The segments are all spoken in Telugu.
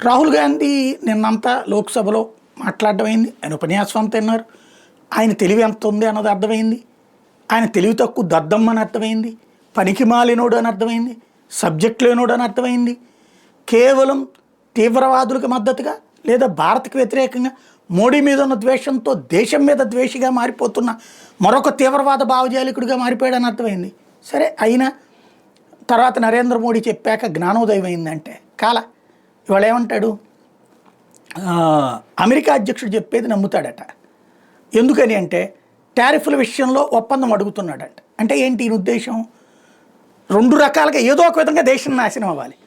రాహుల్ గాంధీ నిన్నంతా లోక్సభలో మాట్లాడడం అయింది. ఆయన ఉపన్యాసం అంతా విన్నారు. ఆయన తెలివి ఎంత ఉంది అన్నది అర్థమైంది. ఆయన తెలివి తక్కువ దద్దమ్మ అని అర్థమైంది. పనికి మాలినోడు అని అర్థమైంది. సబ్జెక్ట్ లేనోడు అని అర్థమైంది. కేవలం తీవ్రవాదులకు మద్దతుగా లేదా భారత్కి వ్యతిరేకంగా మోడీ మీద ఉన్న ద్వేషంతో దేశం మీద ద్వేషిగా మారిపోతున్న మరొక తీవ్రవాద భావజాలికుడిగా మారిపోయాడని అర్థమైంది. సరే అయినా తర్వాత నరేంద్ర మోడీ చెప్పాక జ్ఞానోదయం అయిందంటే కాల ఇవాళ ఏమంటాడు, అమెరికా అధ్యక్షుడు చెప్పేది నమ్ముతాడట. ఎందుకని అంటే టారిఫ్ల విషయంలో ఒప్పందం అడుగుతున్నాడట. అంటే ఏంటి ఈయన ఉద్దేశం? రెండు రకాలుగా ఏదో ఒక విధంగా దేశం నాశనం అవ్వాలి.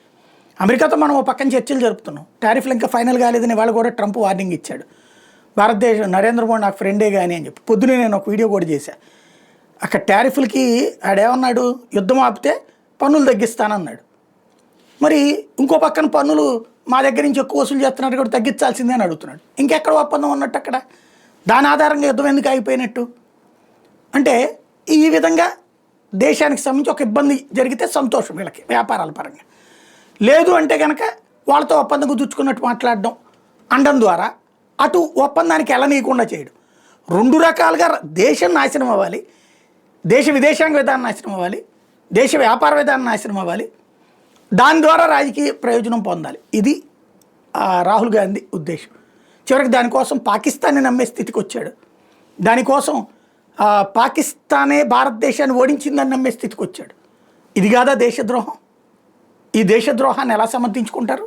అమెరికాతో మనం ఒక పక్కన చర్చలు జరుపుతున్నాం. టారిఫ్లు ఇంకా ఫైనల్ కాలేదని వాళ్ళు కూడా ట్రంప్ వార్నింగ్ ఇచ్చాడు. భారతదేశం నరేంద్ర మోడీ నాకు ఫ్రెండే కానీ అని చెప్పి పొద్దునే నేను ఒక వీడియో కూడా చేశాను. అక్కడ టారిఫ్లకి ఆడేమన్నాడు, యుద్ధం ఆపితే పన్నులు తగ్గిస్తానన్నాడు. మరి ఇంకో పక్కన పన్నులు మా దగ్గర నుంచి ఎక్కువ వసూలు చేస్తున్నట్టు కూడా తగ్గించాల్సిందే అని అడుగుతున్నాడు. ఇంకెక్కడ ఒప్పందం ఉన్నట్టు అక్కడ? దాని ఆధారంగా యుద్ధం ఎందుకు అయిపోయినట్టు? అంటే ఈ విధంగా దేశానికి సంబంధించి ఒక ఇబ్బంది జరిగితే సంతోషం వీళ్ళకి వ్యాపారాల పరంగా, లేదు అంటే కనుక వాళ్ళతో ఒప్పందం కుదుర్చుకున్నట్టు మాట్లాడడం అనడం ద్వారా అటు ఒప్పందానికి వెళ్ళనీయకుండా చేయడం. రెండు రకాలుగా దేశం నాశనం అవ్వాలి, దేశ విదేశాంగ విధానం నాశనం అవ్వాలి, దేశ వ్యాపార విధానం నాశనం అవ్వాలి, దాని ద్వారా రాజకీయ ప్రయోజనం పొందాలి. ఇది రాహుల్ గాంధీ ఉద్దేశం. చివరికి దానికోసం పాకిస్తాన్ని నమ్మే స్థితికి వచ్చాడు. దానికోసం పాకిస్తానే భారతదేశాన్ని ఓడించిందని నమ్మే స్థితికి వచ్చాడు. ఇది కాదా దేశద్రోహం? ఈ దేశద్రోహాన్ని ఎలా సమర్థించుకుంటారు?